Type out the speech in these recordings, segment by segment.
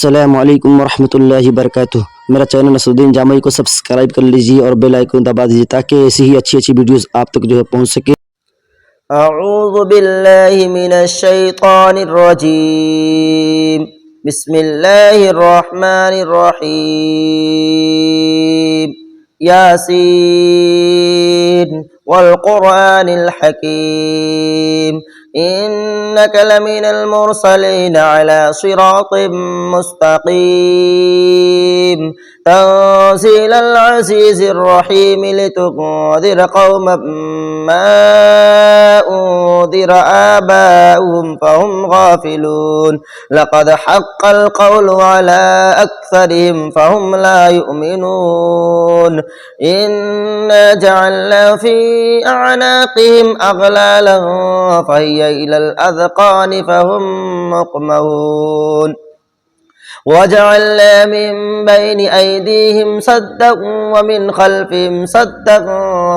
अस्सलामुअलैकुम वरहमतुल्लाहि वबरकातुह। मेरा चैनल नसरुद्दीन जामई को सब्सक्राइब कर लीजिए और बेल आइकन दबा दीजिए ताकि ऐसी ही अच्छी अच्छी वीडियोस आप तक पहुंच सके। अऊज़ु बिल्लाहि मिनश शैतानिर रजीम। बिस्मिल्लाहिर रहमानिर रहीम। यासीन वल क़ुरआनिल हकीम। इन्नका लमिनल मुरसलीन अला सिरातिम मुस्तक़ीम। तंज़ीलल अज़ीज़िर रहीम लितुन्ज़िर क़ौमम मा उन्ज़िर आबाउहुम फ़हुम गाफ़िलून। लक़द हक़्क़ल क़ौलु अला अक्सरिहिम फ़हुम ला युमिनून। इन्ना जअलना फ़ी अअनाक़िहिम अग़लालन फ़हिय इलल अज़क़ानि फ़हुम मुक़महून। वजअलना मिन बैनि अयदीहिम सद्दन वमिन खल्फिहिम सद्दन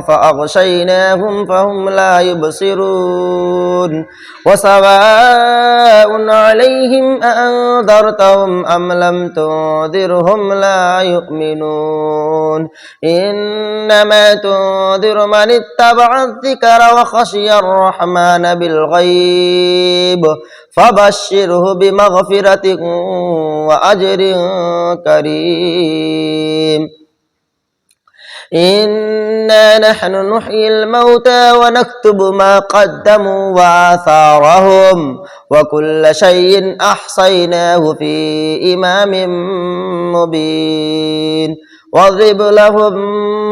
फ़अग़शयनाहुम फ़हुम ला युबसिरून। वसवाउन अलैहिम अअन्ज़रतहुम अम लम तुन्ज़िरहुम ला युमिनून। इन्नमा तुन्ज़िरु मन इत्तबअ अज़्ज़िक्र वख़शिय अर्रहमान बिलग़ैब फ़बश्शिरहु बिमग़फ़िरतिन वअज्रिन करीम। इन्ना नहनु नुह्यिल मौता वनक्तुबु मा क़द्दमू वआसारहुम वकुल्ल शैइन अह्सैनाहु फ़ी इमामिन मुबीन। वज़रिब लहुम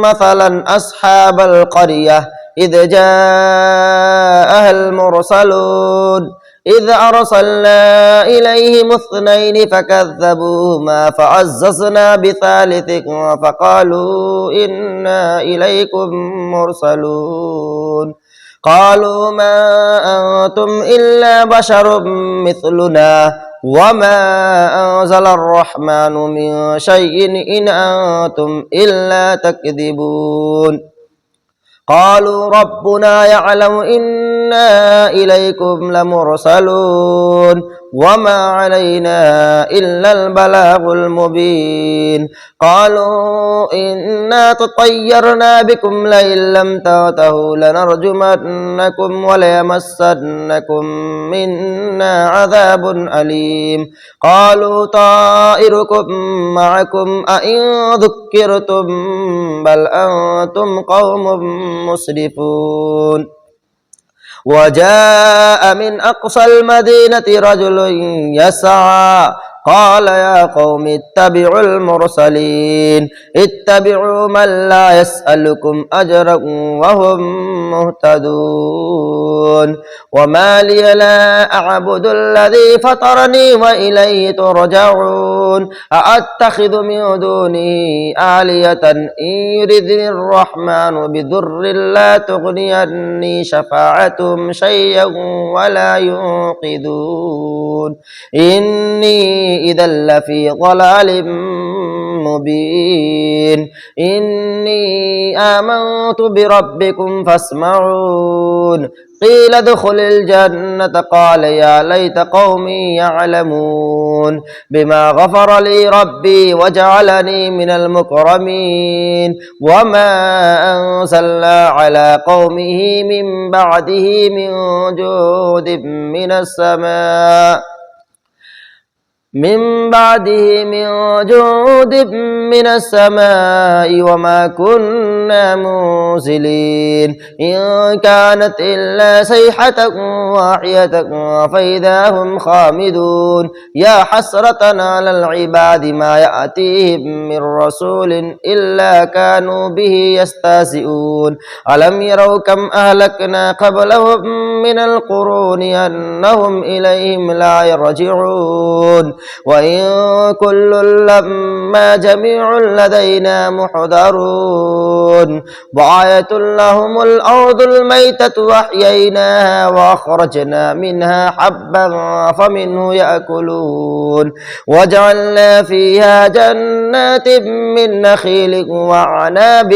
मसलन अस्हाबल क़र्यह इज़ जाअहल मुरसलून। إذ أرسلنا إليهم اثنين فكذبوهما فعززنا بثالث فقالوا إنا إليكم مرسلون. قالوا ما أنتم إلا بشر مثلنا وما أنزل الرحمن من شيء إن أنتم إلا تكذبون. قالوا ربنا يعلم إنا إليكم لمرسلون وما علينا إلا البلاغ المبين. قالوا إنا تطيرنا بكم لئن لم تنتهوا لنرجمنكم وليمسنكم منا عذاب أليم. قالوا طائركم معكم أئن ذكرتم بل أنتم قوم مسرفون. وجاء من أقصى المدينة رجل يسعى قال يا قوم اتبعوا المرسلين اتبعوا من لا يسألكم أجرا وهم مهتدون. وما لي لا أعبد الذي فطرني وإليه ترجعون. أأتخذ من دونه آلهة إن يردني الرحمن بضر لا تغني عني شفاعتهم شيئا ولا ينقذون. إني إذا لفي ضلال مبين. إني آمنت بربكم فاسمعون. قيل ادخل الجنة قال يا ليت قومي يعلمون بما غفر لي ربي وجعلني من المكرمين. وما أنزلنا على قومه من بعده من جود من السماء وما كنا منزلين. إن كانت إلا صيحة واحدة فإذا هم خامدون. يا حسرة على العباد ما يأتيهم من رسول إلا كانوا به يستهزئون. ألم يروا كم أهلكنا قبلهم من القرون أنهم إليهم لا يرجعون. وإن كل لما جميع لدينا محضرون. وآية لهم الأرض الميتة وأحييناها وأخرجنا منها حبا فمنه يأكلون. وجعلنا فيها جنات من نخيل وأعناب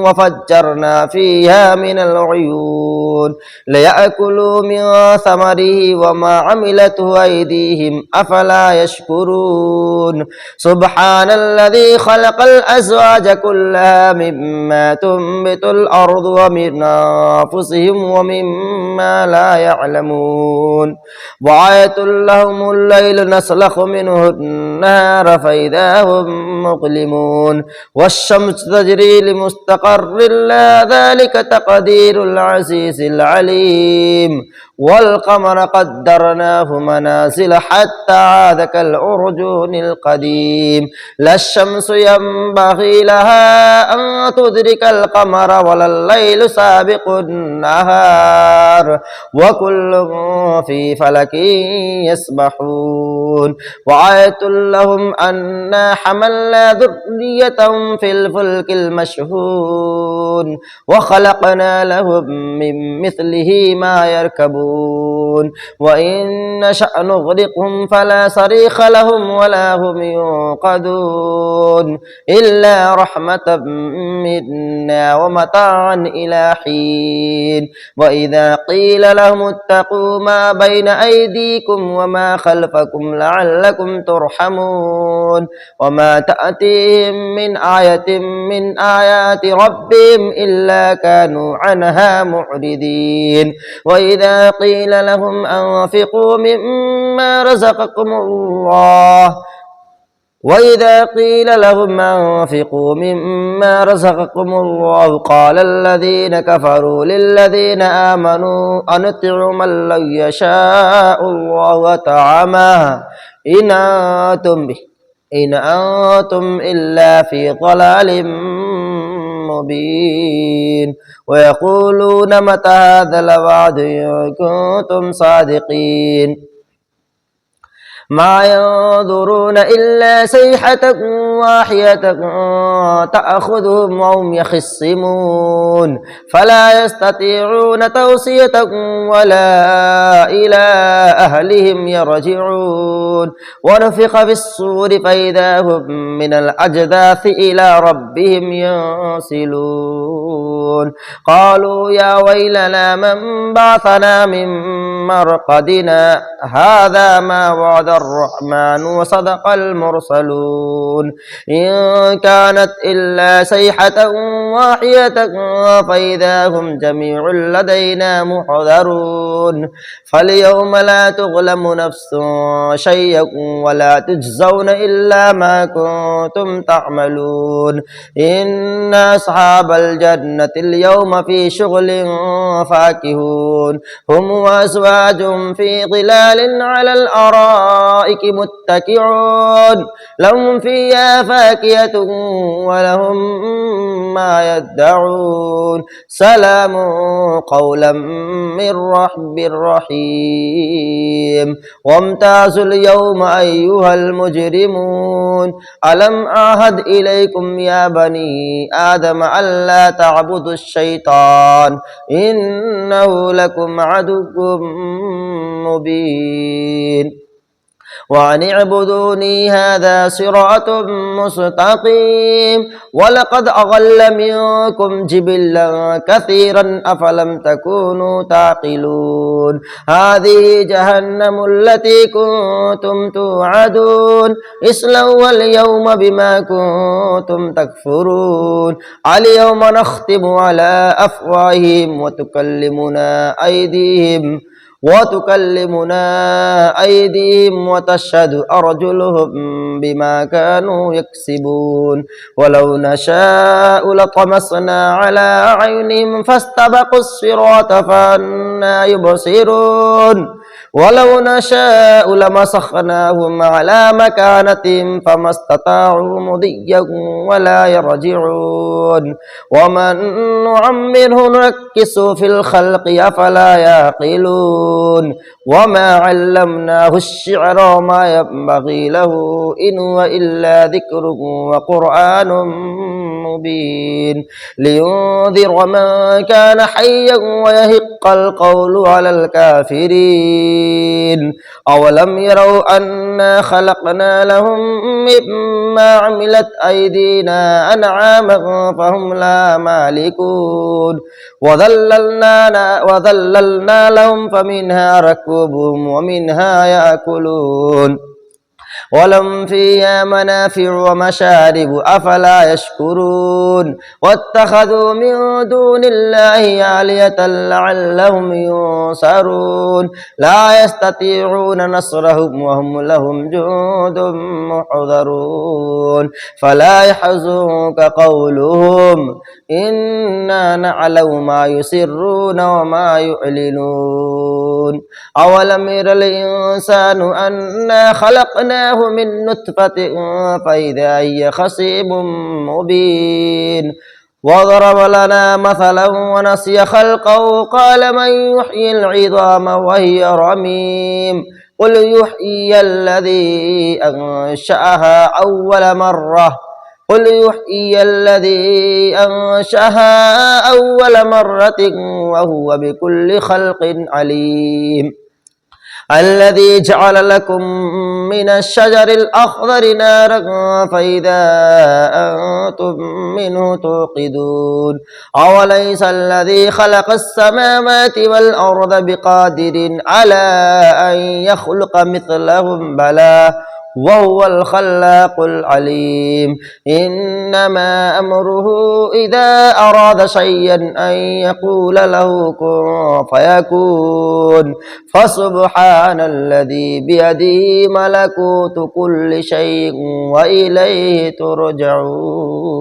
وفجرنا فيها من العيون ليأكلوا من ثمره وما عملته أيديهم أفلا يشكرون. يشكرون سبحان الذي خلق الأزواج كلها مما تنبت الأرض ومن أنفسهم ومما لا يعلمون وآية لهم الليل نسلخ منه النهار فإذا هم مظلمون والشمس تجري لمستقر لها ذلك تقدير العزيز العليم والقمر قدرناه منازل حتى عاد كالأرجون القديم لا الشمس ينبغي لها أن تدرك القمر ولا الليل سابق النهار وكل في فلك يسبحون وآية لهم أنا حملنا ذريتهم في الفلك المشحون وخلقنا لهم من مثله ما يركبون وإن نشأ نغرقهم فلا صريخ لهم ولا هم ينقذون إلا رحمة منا ومتاعا إلى حين وإذا قيل لهم اتقوا ما بين أيديكم وما خلفكم لعلكم ترحمون وما تأتيهم من آية من آيات ربهم إلا كانوا عنها معرضين وإذا قيل لهم أنفقوا مما رزقكم الله قال الذين كفروا للذين آمنوا أنطع من لو يشاء الله طعامه إن أنتم إلا في ضلال مبين ويقولون متى هذا الوعد إن كنتم صادقين ما ينظرون إلا صيحة واحدة تأخذهم وهم يخصمون فلا يستطيعون توصية ولا إلى أهلهم يرجعون ونفخ في الصور فإذا هم من الأجداث إلى ربهم ينسلون قالوا يا ويلنا من بعثنا من مرقدنا هذا ما وعد الرحمن وصدق المرسلون إن كانت إلا صيحة واحدة فإذا هم جميع لدينا محضرون فاليوم لا تظلم نفس شيئا ولا تجزون إلا ما كنتم تعملون إن أصحاب الجنة اليوم في شغل فاكهون هم وأزواجهم في ظلال على الأرائك متكئون لهم فيها فاكهة ولهم ما يدعون سلام قولا من رب رحيم وامتازوا اليوم أيها المجرمون ألم أعهد إليكم يا بني آدم ألا تعبدوا الشيطان إنه لكم عدو مبين وأن اعبدوني هذا صراط مستقيم ولقد أضل منكم جبلا كثيرا أفلم تكونوا تعقلون هذه جهنم التي كنتم توعدون اصلوا اليوم بما كنتم تكفرون اليوم نختم على أفواههم وتكلمنا أيديهم وتشهد أرجلهم بما كانوا يكسبون ولو نشاء لطمسنا على أعينهم فاستبقوا الصراط فأنى يبصرون ولو نشاء لمسخناهم على مكانتهم فما استطاعوا مضيا ولا يرجعون ومن نعمره نركسه في الخلق أفلا يعقلون وما علمناه الشعر وما ينبغي له إن هو إلا ذكر وقرآن مبين لينذر من كان حيا ويهق القول على الكافرين أولم يروا أنا خلقنا لهم مما عملت أيدينا أنعاما فهم لا مالكون وذللنا لهم فمنها ركوبهم ومنها يأكلون ولهم فيها منافع ومشارب أفلا يشكرون واتخذوا من دون الله آلهة لعلهم ينصرون لا يستطيعون نصرهم وهم لهم جند محضرون فلا يحزنك قولهم إنا نعلم ما يسرون وما يعلنون أولم ير الإنسان أنا خلقناه من نطفة فإذا هي خصيم مبين وضرب لنا مثلا ونسي خلقه قال من يحيي العظام وهي رميم قل يحيي الذي أنشأها أول مرة وهو بكل خلق عليم الذي جعل لكم من الشجر الأخضر نارا فإذا أنتم منه توقدون أوليس الذي خلق السماوات والأرض بقادر على أن يخلق مثلهم بلى وهو الخلاق العليم إنما أمره إذا أراد شيئا أن يقول له كن فيكون فسبحان الذي بيده ملكوت كل شيء وإليه ترجعون